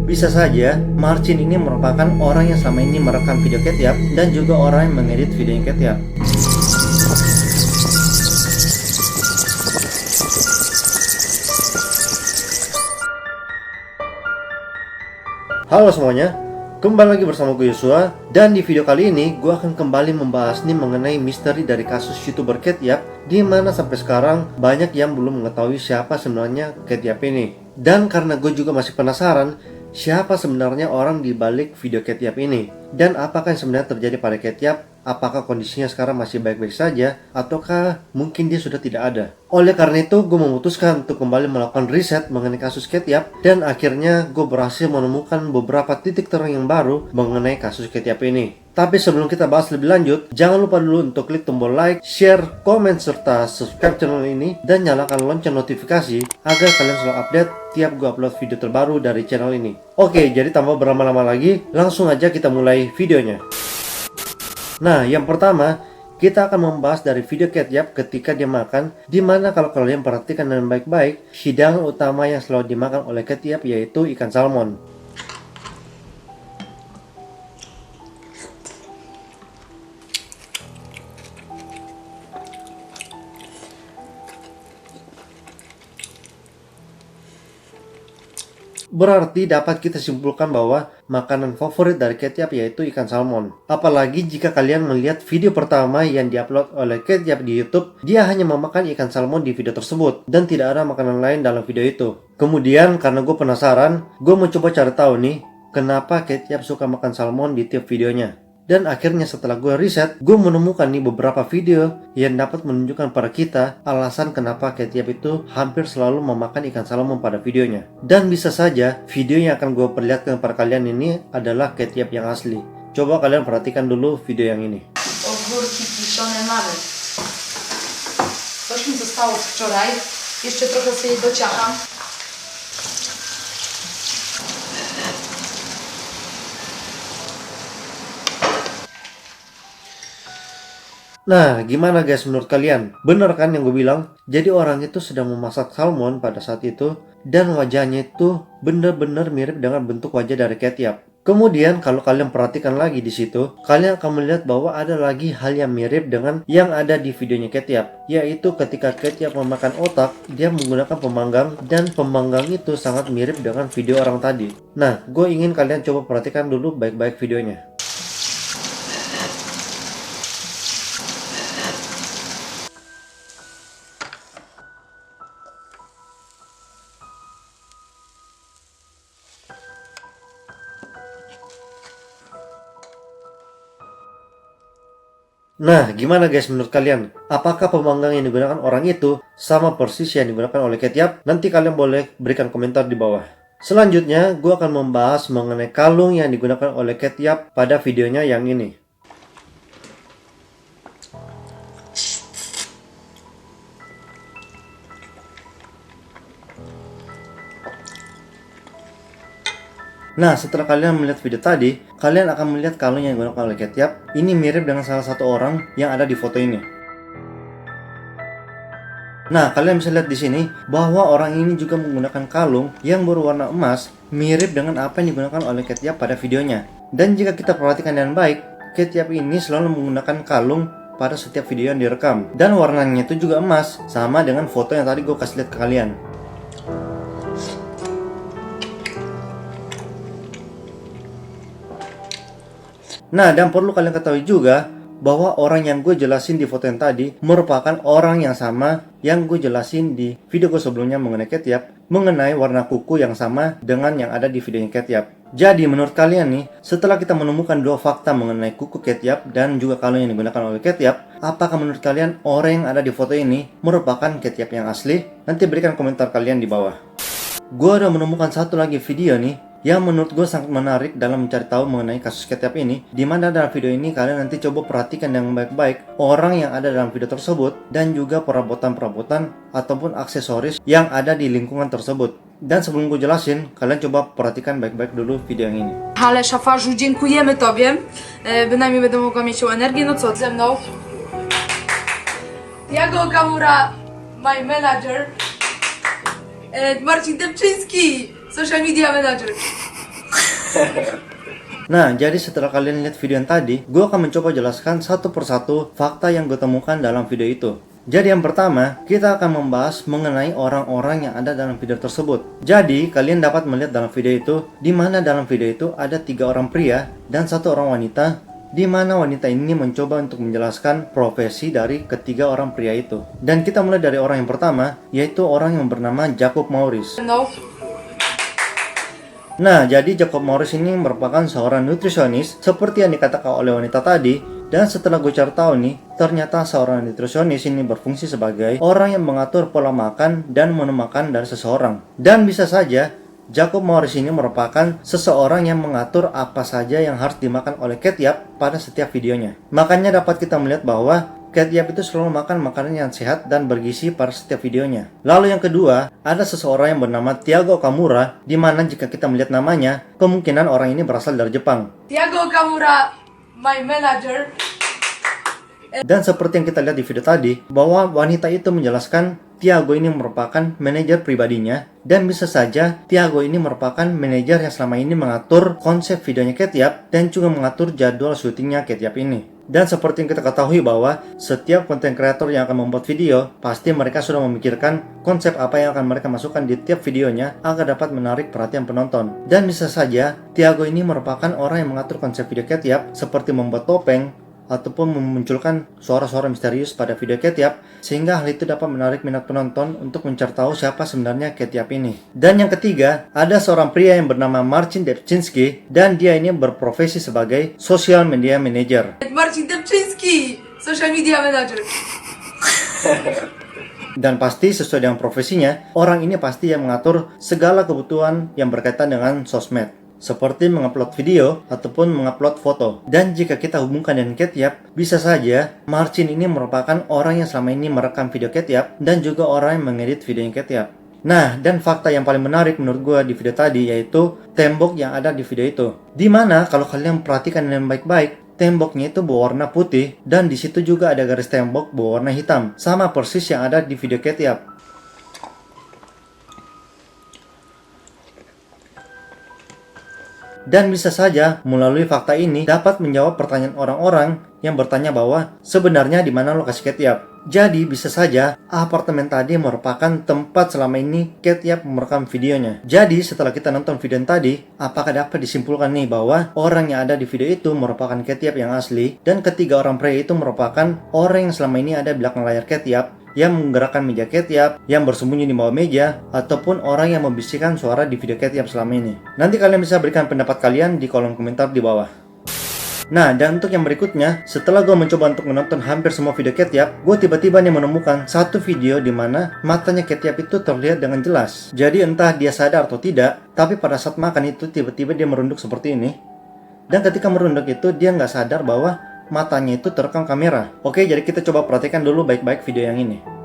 Bisa saja, Marcin ini merupakan orang yang selama ini merekam video Ketiap dan juga orang yang mengedit videonya Ketiap. Halo semuanya, kembali lagi bersama gue Yosua. Dan di video kali ini gue akan kembali membahas nih mengenai misteri dari kasus YouTuber Ketiap, di mana sampai sekarang banyak yang belum mengetahui siapa sebenarnya Ketiap ini. Dan karena gue juga masih penasaran siapa sebenarnya orang di balik video Ketiap ini, dan apakah yang sebenarnya terjadi pada Ketiap. Apakah kondisinya sekarang masih baik-baik saja, ataukah mungkin dia sudah tidak ada. Oleh karena itu, gue memutuskan untuk kembali melakukan riset mengenai kasus Ketiap, dan akhirnya gue berhasil menemukan beberapa titik terang yang baru mengenai kasus Ketiap ini. Tapi sebelum kita bahas lebih lanjut, jangan lupa dulu untuk klik tombol like, share, komen, serta subscribe channel ini, dan nyalakan lonceng notifikasi agar kalian selalu update tiap gue upload video terbaru dari channel ini. Oke, jadi tanpa berlama-lama lagi, langsung aja kita mulai videonya. Nah, yang pertama, kita akan membahas dari video Ketiap ketika dia makan, dimana kalau kalian perhatikan dengan baik-baik, hidangan utama yang selalu dimakan oleh Ketiap yaitu ikan salmon. Berarti dapat kita simpulkan bahwa makanan favorit dari Ketiap yaitu ikan salmon. Apalagi jika kalian melihat video pertama yang diupload oleh Ketiap di YouTube, dia hanya memakan ikan salmon di video tersebut dan tidak ada makanan lain dalam video itu. Kemudian karena gue penasaran, gue mencoba cari tahu nih, kenapa Ketiap suka makan salmon di tiap videonya. Dan akhirnya setelah gue riset, gue menemukan nih beberapa video yang dapat menunjukkan pada kita alasan kenapa Ketiap itu hampir selalu memakan ikan salmon pada videonya. Dan bisa saja video yang akan gue perlihatkan kepada kalian ini adalah Ketiap yang asli. Coba kalian perhatikan dulu video yang ini. Ogórki kiszone mamy. Coś mi zostało z wczoraj. Jeszcze trochę sobie dociacham. Nah, gimana guys menurut kalian? Bener kan yang gue bilang? Jadi orang itu sedang memasak salmon pada saat itu, dan wajahnya itu bener-bener mirip dengan bentuk wajah dari Ketiap. Kemudian kalau kalian perhatikan lagi di situ, kalian akan melihat bahwa ada lagi hal yang mirip dengan yang ada di videonya Ketiap, yaitu ketika Ketiap memakan otak, dia menggunakan pemanggang, dan pemanggang itu sangat mirip dengan video orang tadi. Nah, gue ingin kalian coba perhatikan dulu baik-baik videonya. Nah, gimana guys menurut kalian? Apakah pemanggang yang digunakan orang itu sama persis yang digunakan oleh Ketiap? Nanti kalian boleh berikan komentar di bawah. Selanjutnya, gue akan membahas mengenai kalung yang digunakan oleh Ketiap pada videonya yang ini. Nah, setelah kalian melihat video tadi, kalian akan melihat kalung yang digunakan oleh Ketiap. Ini mirip dengan salah satu orang yang ada di foto ini. Nah, kalian bisa lihat di sini bahwa orang ini juga menggunakan kalung yang berwarna emas, mirip dengan apa yang digunakan oleh Ketiap pada videonya. Dan jika kita perhatikan dengan baik, Ketiap ini selalu menggunakan kalung pada setiap video yang direkam. Dan warnanya itu juga emas, sama dengan foto yang tadi gue kasih lihat ke kalian. Nah, dan perlu kalian ketahui juga bahwa orang yang gue jelasin di foto yang tadi merupakan orang yang sama yang gue jelasin di video gue sebelumnya mengenai Ketiap, mengenai warna kuku yang sama dengan yang ada di videonya Ketiap. Jadi menurut kalian nih, setelah kita menemukan dua fakta mengenai kuku Ketiap dan juga kalung yang digunakan oleh Ketiap, apakah menurut kalian orang yang ada di foto ini merupakan Ketiap yang asli? Nanti berikan komentar kalian di bawah. Gue udah menemukan satu lagi video nih yang menurut gue sangat menarik dalam mencari tahu mengenai kasus Ketiap ini, dimana dalam video ini kalian nanti coba perhatikan dengan baik-baik orang yang ada dalam video tersebut dan juga perabotan-perabotan ataupun aksesoris yang ada di lingkungan tersebut. Dan sebelum gue jelasin, kalian coba perhatikan baik-baik dulu video yang ini. Ale szafarzu, dziękujemy Tobie. Bynajmniej będę mogła mieć tą energię. No co, ze mną? Jago Okamura, my manager. Marcin Dębczyński, social media manager. Nah, jadi setelah kalian lihat video yang tadi, gue akan mencoba jelaskan satu persatu fakta yang gue temukan dalam video itu. Jadi yang pertama, kita akan membahas mengenai orang-orang yang ada dalam video tersebut. Jadi, kalian dapat melihat dalam video itu, di mana dalam video itu ada 3 orang pria dan 1 orang wanita, di mana wanita ini mencoba untuk menjelaskan profesi dari ketiga orang pria itu. Dan kita mulai dari orang yang pertama, yaitu orang yang bernama Jacob Maurice. No. Nah, jadi Jacob Maurice ini merupakan seorang nutrisionis seperti yang dikatakan oleh wanita tadi. Dan setelah gue cari tahu nih, ternyata seorang nutrisionis ini berfungsi sebagai orang yang mengatur pola makan dan menu makan dari seseorang. Dan bisa saja Jacob Maurice ini merupakan seseorang yang mengatur apa saja yang harus dimakan oleh Kate Yap pada setiap videonya. Makanya dapat kita melihat bahwa Kate Yap itu selalu makan makanan yang sehat dan bergizi pada setiap videonya. Lalu yang kedua, ada seseorang yang bernama Tiago Okamura, di mana jika kita melihat namanya, kemungkinan orang ini berasal dari Jepang. Tiago Okamura, my manager. Dan seperti yang kita lihat di video tadi, bahwa wanita itu menjelaskan Tiago ini merupakan manajer pribadinya, dan bisa saja Tiago ini merupakan manajer yang selama ini mengatur konsep videonya Kate Yap dan juga mengatur jadwal syutingnya Kate Yap ini. Dan seperti yang kita ketahui bahwa setiap konten kreator yang akan membuat video, pasti mereka sudah memikirkan konsep apa yang akan mereka masukkan di tiap videonya agar dapat menarik perhatian penonton. Dan bisa saja Tiago ini merupakan orang yang mengatur konsep video Kate Yap seperti membuat topeng ataupun memunculkan suara-suara misterius pada video Kate Yap, sehingga hal itu dapat menarik minat penonton untuk mencari tahu siapa sebenarnya Kate Yap ini. Dan yang ketiga, ada seorang pria yang bernama Marcin Depczynski, dan dia ini berprofesi sebagai social media manager. Marcin Depczynski, social media manager. Dan pasti sesuai dengan profesinya, orang ini pasti yang mengatur segala kebutuhan yang berkaitan dengan sosmed, seperti mengupload video ataupun mengupload foto. Dan jika kita hubungkan dengan Kate Yap, bisa saja Marcin ini merupakan orang yang selama ini merekam video Kate Yap dan juga orang yang mengedit videonya Kate Yap. Nah, dan fakta yang paling menarik menurut gue di video tadi yaitu tembok yang ada di video itu. Dimana kalau kalian perhatikan dengan baik-baik, temboknya itu berwarna putih dan di situ juga ada garis tembok berwarna hitam, sama persis yang ada di video Kate Yap. Dan bisa saja melalui fakta ini dapat menjawab pertanyaan orang-orang yang bertanya bahwa sebenarnya di mana lokasi Kate Yap. Jadi bisa saja apartemen tadi merupakan tempat selama ini Kate Yap merekam videonya. Jadi setelah kita nonton video yang tadi, apakah dapat disimpulkan nih bahwa orang yang ada di video itu merupakan Kate Yap yang asli, dan ketiga orang pria itu merupakan orang yang selama ini ada di belakang layar Kate Yap, yang menggerakkan meja Kate Yap, yang bersembunyi di bawah meja, ataupun orang yang membisikkan suara di video Kate Yap selama ini. Nanti kalian bisa berikan pendapat kalian di kolom komentar di bawah. Nah, dan untuk yang berikutnya, setelah gue mencoba untuk menonton hampir semua video Kate Yap, gue tiba-tiba nih menemukan satu video di mana matanya Kate Yap itu terlihat dengan jelas. Jadi entah dia sadar atau tidak, tapi pada saat makan itu tiba-tiba dia merunduk seperti ini. Dan ketika merunduk itu dia nggak sadar bahwa matanya itu terekam kamera. Oke, jadi kita coba perhatikan dulu baik-baik video yang ini.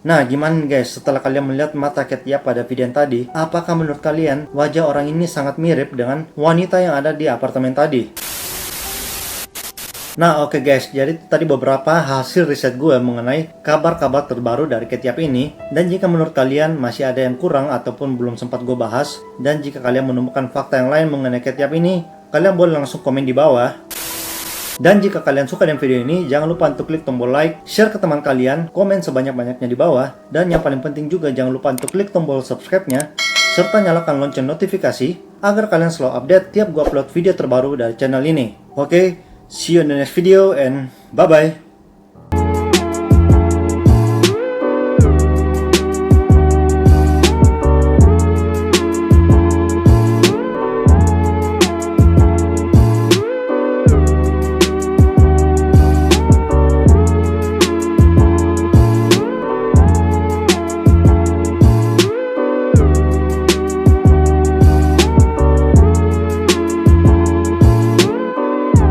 Nah, gimana nih guys, setelah kalian melihat mata Kate Yap pada video yang tadi, apakah menurut kalian wajah orang ini sangat mirip dengan wanita yang ada di apartemen tadi? Nah, oke guys, jadi tadi beberapa hasil riset gue mengenai kabar-kabar terbaru dari Kate Yap ini. Dan jika menurut kalian masih ada yang kurang ataupun belum sempat gue bahas, dan jika kalian menemukan fakta yang lain mengenai Kate Yap ini, kalian boleh langsung komen di bawah. Dan jika kalian suka dengan video ini, jangan lupa untuk klik tombol like, share ke teman kalian, komen sebanyak-banyaknya di bawah, dan yang paling penting juga jangan lupa untuk klik tombol subscribe-nya, serta nyalakan lonceng notifikasi, agar kalian selalu update tiap gue upload video terbaru dari channel ini. Oke, see you in the next video and bye-bye!